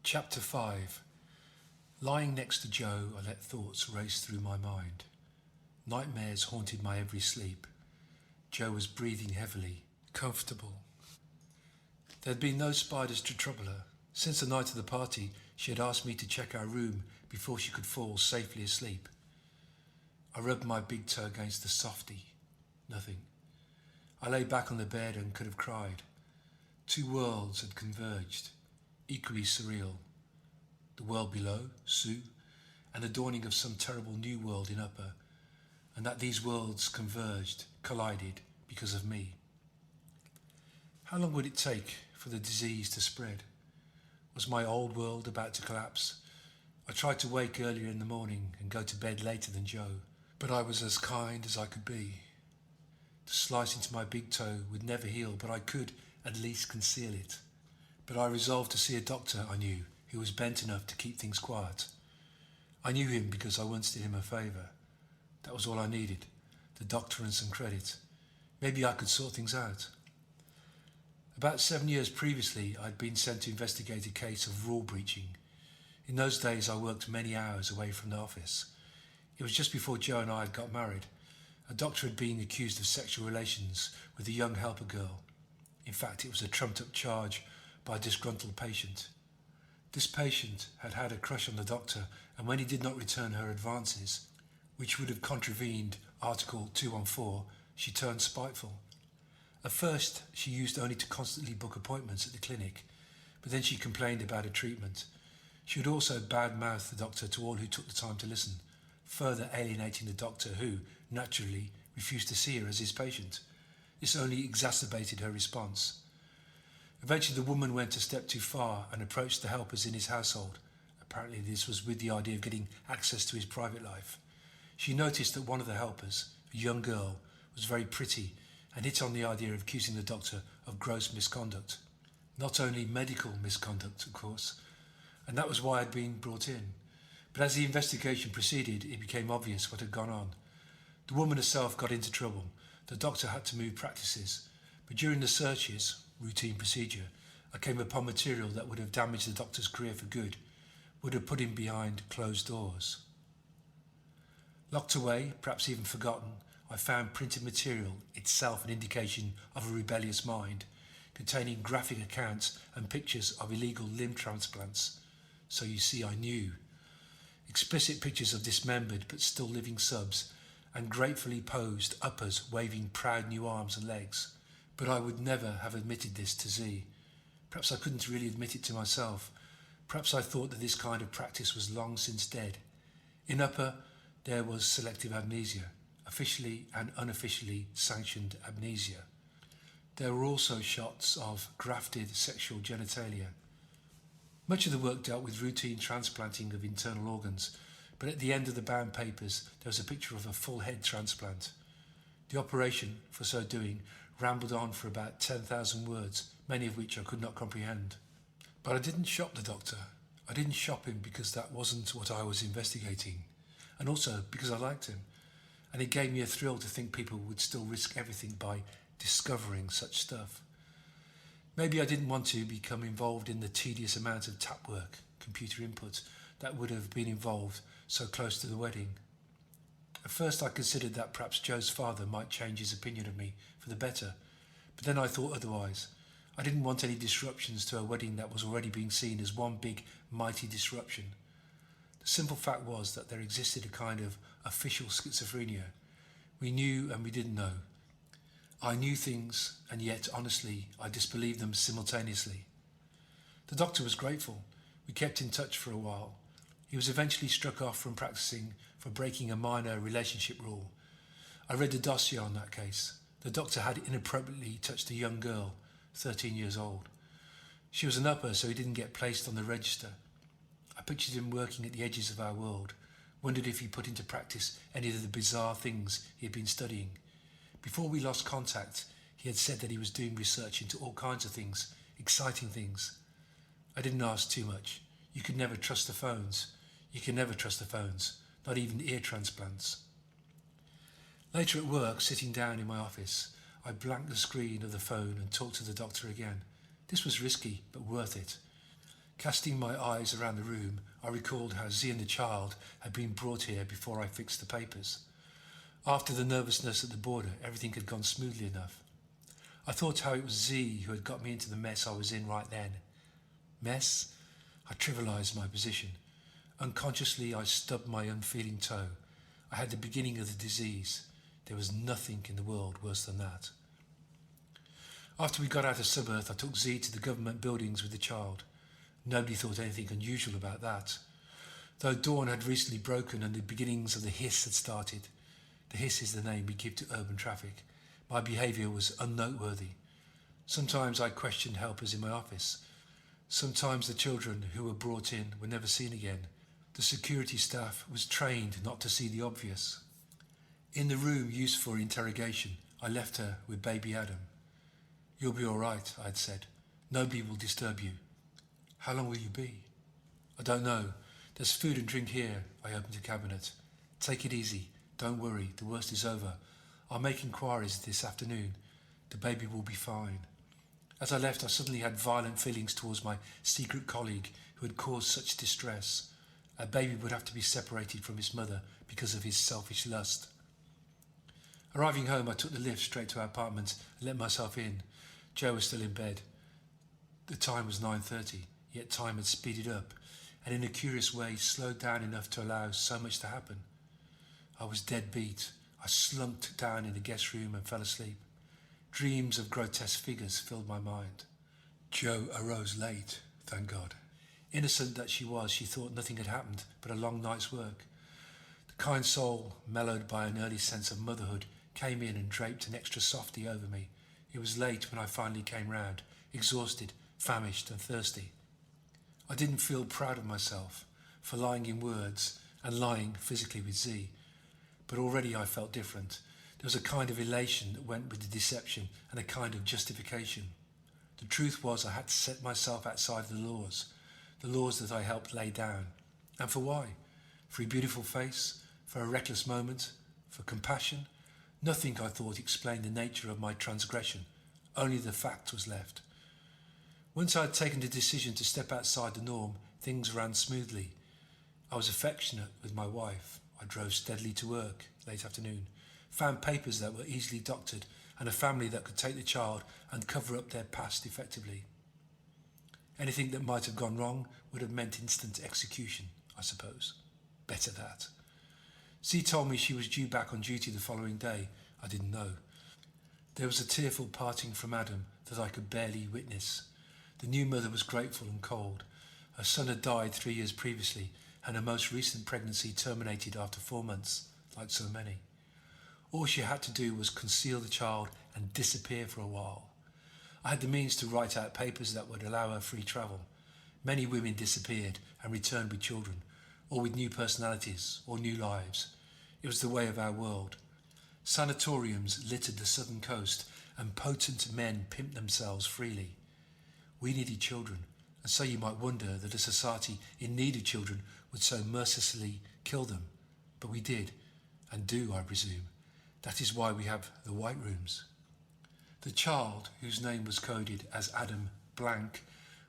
Chapter 5. Lying next to Joe, I let thoughts race through my mind. Nightmares haunted my every sleep. Joe was breathing heavily, comfortable. There had been no spiders to trouble her. Since the night of the party, she had asked me to check our room before she could fall safely asleep. I rubbed my big toe against the softy. Nothing. I lay back on the bed and could have cried. Two worlds had converged, equally surreal. The world below, Sue, and the dawning of some terrible new world in upper, and that these worlds converged, collided, because of me. How long would it take for the disease to spread? Was my old world about to collapse? I tried to wake earlier in the morning and go to bed later than Joe, but I was as kind as I could be. The slice into my big toe would never heal, but I could at least conceal it. But I resolved to see a doctor I knew who was bent enough to keep things quiet. I knew him because I once did him a favour. That was all I needed, the doctor and some credit. Maybe I could sort things out. About 7 years previously, I'd been sent to investigate a case of rule breaching. In those days, I worked many hours away from the office. It was just before Joe and I had got married. A doctor had been accused of sexual relations with a young helper girl. In fact, it was a trumped-up charge by a disgruntled patient. This patient had had a crush on the doctor, and when he did not return her advances, which would have contravened Article 214, she turned spiteful. At first, she used only to constantly book appointments at the clinic, but then she complained about her treatment. She would also bad-mouth the doctor to all who took the time to listen, further alienating the doctor who, naturally, refused to see her as his patient. This only exacerbated her response. Eventually the woman went a step too far and approached the helpers in his household. Apparently this was with the idea of getting access to his private life. She noticed that one of the helpers, a young girl, was very pretty and hit on the idea of accusing the doctor of gross misconduct. Not only medical misconduct, of course, and that was why I'd been brought in. But as the investigation proceeded, it became obvious what had gone on. The woman herself got into trouble. The doctor had to move practices. But during the searches, routine procedure, I came upon material that would have damaged the doctor's career for good, would have put him behind closed doors. Locked away, perhaps even forgotten, I found printed material, itself an indication of a rebellious mind, containing graphic accounts and pictures of illegal limb transplants. So you see, I knew. Explicit pictures of dismembered but still living subs, and gratefully posed uppers waving proud new arms and legs. But I would never have admitted this to Z. Perhaps I couldn't really admit it to myself. Perhaps I thought that this kind of practice was long since dead. In upper, there was selective amnesia, officially and unofficially sanctioned amnesia. There were also shots of grafted sexual genitalia. Much of the work dealt with routine transplanting of internal organs, but at the end of the bound papers there was a picture of a full head transplant. The operation, for so doing, rambled on for about 10,000 words, many of which I could not comprehend. But I didn't shop the doctor. I didn't shop him because that wasn't what I was investigating, and also because I liked him, and it gave me a thrill to think people would still risk everything by discovering such stuff. Maybe I didn't want to become involved in the tedious amount of tap work, computer input, that would have been involved so close to the wedding. At first I considered that perhaps Joe's father might change his opinion of me for the better, but then I thought otherwise. I didn't want any disruptions to a wedding that was already being seen as one big, mighty disruption. The simple fact was that there existed a kind of official schizophrenia. We knew and we didn't know. I knew things, and yet, honestly, I disbelieved them simultaneously. The doctor was grateful. We kept in touch for a while. He was eventually struck off from practicing for breaking a minor relationship rule. I read the dossier on that case. The doctor had inappropriately touched a young girl, 13 years old. She was an upper, so he didn't get placed on the register. I pictured him working at the edges of our world, wondered if he put into practice any of the bizarre things he had been studying. Before we lost contact, he had said that he was doing research into all kinds of things, exciting things. I didn't ask too much. You could never trust the phones. You can never trust the phones, not even ear transplants. Later at work, sitting down in my office, I blanked the screen of the phone and talked to the doctor again. This was risky, but worth it. Casting my eyes around the room, I recalled how Z and the child had been brought here before I fixed the papers. After the nervousness at the border, everything had gone smoothly enough. I thought how it was Z who had got me into the mess I was in right then. Mess? I trivialised my position. Unconsciously, I stubbed my unfeeling toe. I had the beginning of the disease. There was nothing in the world worse than that. After we got out of subearth, I took Z to the government buildings with the child. Nobody thought anything unusual about that. Though dawn had recently broken and the beginnings of the hiss had started, the hiss is the name we give to urban traffic, my behaviour was unnoteworthy. Sometimes I questioned helpers in my office. Sometimes the children who were brought in were never seen again. The security staff was trained not to see the obvious. In the room used for interrogation, I left her with baby Adam. "You'll be all right," I had said. "Nobody will disturb you." "How long will you be?" "I don't know. There's food and drink here." I opened the cabinet. "Take it easy. Don't worry. The worst is over. I'll make inquiries this afternoon. The baby will be fine." As I left, I suddenly had violent feelings towards my secret colleague who had caused such distress. A baby would have to be separated from his mother because of his selfish lust. Arriving home, I took the lift straight to our apartment and let myself in. Joe was still in bed. The time was 9:30, yet time had speeded up, and in a curious way slowed down enough to allow so much to happen. I was dead beat. I slumped down in the guest room and fell asleep. Dreams of grotesque figures filled my mind. Joe arose late, thank God. Innocent that she was, she thought nothing had happened but a long night's work. The kind soul, mellowed by an early sense of motherhood, came in and draped an extra softy over me. It was late when I finally came round, exhausted, famished and thirsty. I didn't feel proud of myself for lying in words and lying physically with Z, but already I felt different. There was a kind of elation that went with the deception and a kind of justification. The truth was I had to set myself outside the laws that I helped lay down. And for why? For a beautiful face? For a reckless moment? For compassion? Nothing, I thought, explained the nature of my transgression. Only the fact was left. Once I had taken the decision to step outside the norm, things ran smoothly. I was affectionate with my wife. I drove steadily to work late afternoon, found papers that were easily doctored, and a family that could take the child and cover up their past effectively. Anything that might have gone wrong would have meant instant execution, I suppose. Better that. Z told me she was due back on duty the following day. I didn't know. There was a tearful parting from Adam that I could barely witness. The new mother was grateful and cold. Her son had died 3 years previously, and her most recent pregnancy terminated after 4 months, like so many. All she had to do was conceal the child and disappear for a while. I had the means to write out papers that would allow her free travel. Many women disappeared and returned with children, or with new personalities, or new lives. It was the way of our world. Sanatoriums littered the southern coast, and potent men pimped themselves freely. We needed children, and so you might wonder that a society in need of children would so mercilessly kill them. But we did, and do, I presume. That is why we have the white rooms. The child, whose name was coded as Adam blank,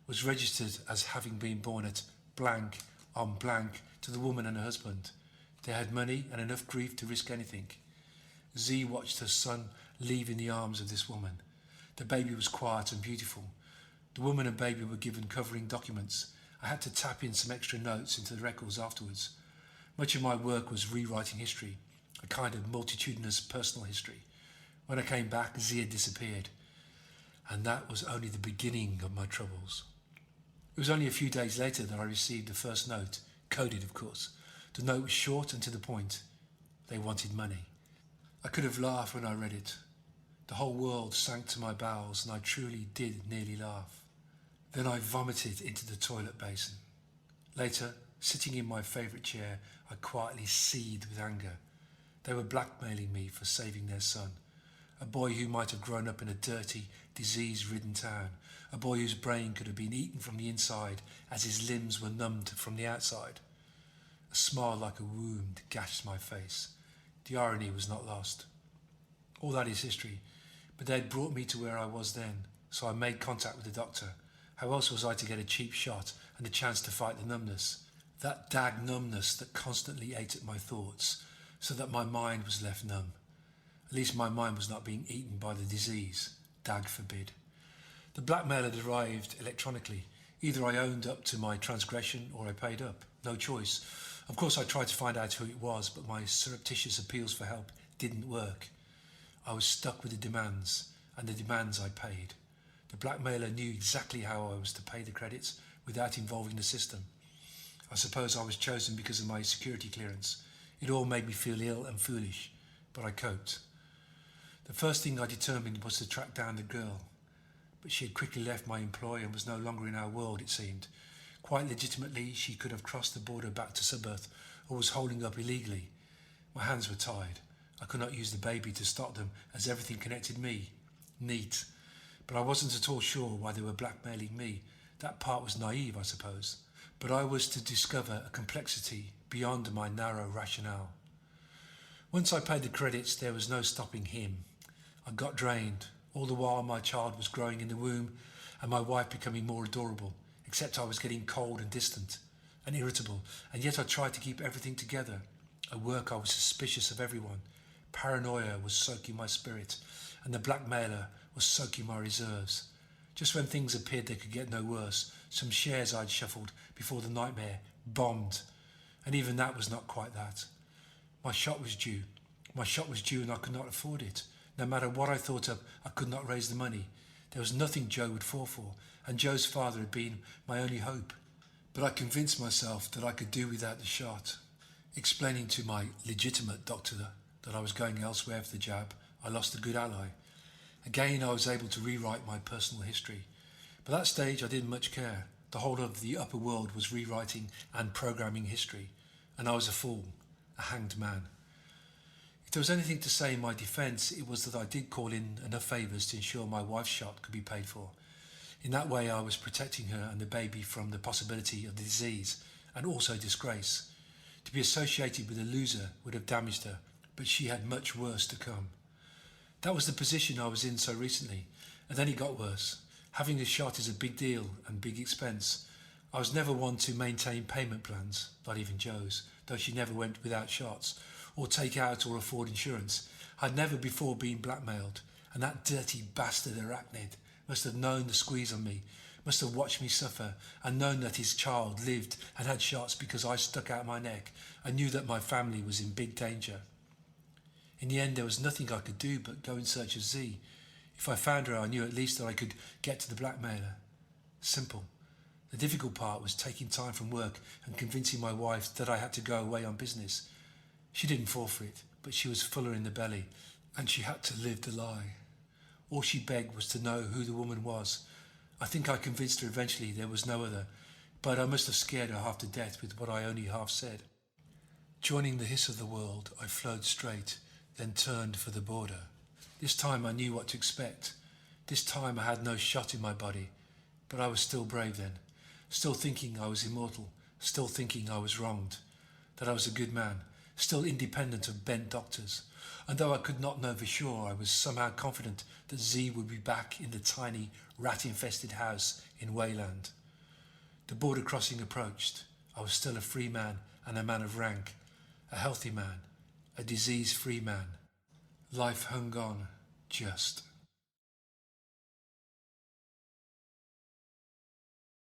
was registered as having been born at blank on blank to the woman and her husband. They had money and enough grief to risk anything. Z watched her son leave in the arms of this woman. The baby was quiet and beautiful. The woman and baby were given covering documents. I had to tap in some extra notes into the records afterwards. Much of my work was rewriting history, a kind of multitudinous personal history. When I came back, Z had disappeared, and that was only the beginning of my troubles. It was only a few days later that I received the first note, coded of course. The note was short and to the point. They wanted money. I could have laughed when I read it. The whole world sank to my bowels, and I truly did nearly laugh. Then I vomited into the toilet basin. Later, sitting in my favourite chair, I quietly seethed with anger. They were blackmailing me for saving their son. A boy who might have grown up in a dirty, disease-ridden town. A boy whose brain could have been eaten from the inside as his limbs were numbed from the outside. A smile like a wound gashed my face. The irony was not lost. All that is history, but they had brought me to where I was then, so I made contact with the doctor. How else was I to get a cheap shot and the chance to fight the numbness. That dag numbness that constantly ate at my thoughts, so that my mind was left numb. At least my mind was not being eaten by the disease. Dag forbid. The blackmail had arrived electronically. Either I owned up to my transgression or I paid up. No choice. Of course I tried to find out who it was, but my surreptitious appeals for help didn't work. I was stuck with the demands, and the demands I paid. The blackmailer knew exactly how I was to pay the credits without involving the system. I suppose I was chosen because of my security clearance. It all made me feel ill and foolish, but I coped. The first thing I determined was to track down the girl, but she had quickly left my employ and was no longer in our world, it seemed. Quite legitimately, she could have crossed the border back to subearth or was holding up illegally. My hands were tied. I could not use the baby to stop them, as everything connected me. Neat. But I wasn't at all sure why they were blackmailing me. That part was naive, I suppose. But I was to discover a complexity beyond my narrow rationale. Once I paid the credits, there was no stopping him. I got drained. All the while my child was growing in the womb and my wife becoming more adorable, except I was getting cold and distant and irritable, and yet I tried to keep everything together. At work I was suspicious of everyone. Paranoia was soaking my spirit, and the blackmailer was soaking my reserves. Just when things appeared they could get no worse, some shares I'd shuffled before the nightmare bombed, and even that was not quite that. My shot was due. My shot was due and I could not afford it. No matter what I thought up, I could not raise the money. There was nothing Joe would fall for, and Joe's father had been my only hope. But I convinced myself that I could do without the shot. Explaining to my legitimate doctor that I was going elsewhere for the jab, I lost a good ally. Again, I was able to rewrite my personal history. By that stage, I didn't much care. The whole of the upper world was rewriting and programming history, and I was a fool, a hanged man. If there was anything to say in my defence, it was that I did call in enough favours to ensure my wife's shot could be paid for. In that way I was protecting her and the baby from the possibility of the disease and also disgrace. To be associated with a loser would have damaged her, but she had much worse to come. That was the position I was in so recently, and then it got worse. Having a shot is a big deal and big expense. I was never one to maintain payment plans, not even Joe's, though she never went without shots, or take out or afford insurance. I'd never before been blackmailed, and that dirty bastard arachnid must have known the squeeze on me, must have watched me suffer, and known that his child lived and had shots because I stuck out my neck and knew that my family was in big danger. In the end, there was nothing I could do but go in search of Z. If I found her, I knew at least that I could get to the blackmailer. Simple. The difficult part was taking time from work and convincing my wife that I had to go away on business. She didn't fall for it, but she was fuller in the belly, and she had to live the lie. All she begged was to know who the woman was. I think I convinced her eventually there was no other, but I must have scared her half to death with what I only half said. Joining the hiss of the world, I flowed straight, then turned for the border. This time I knew what to expect. This time I had no shot in my body, but I was still brave then, still thinking I was immortal, still thinking I was wronged, that I was a good man, still independent of bent doctors. And though I could not know for sure, I was somehow confident that Z would be back in the tiny, rat-infested house in Wayland. The border crossing approached. I was still a free man and a man of rank, a healthy man, a disease-free man. Life hung on, just.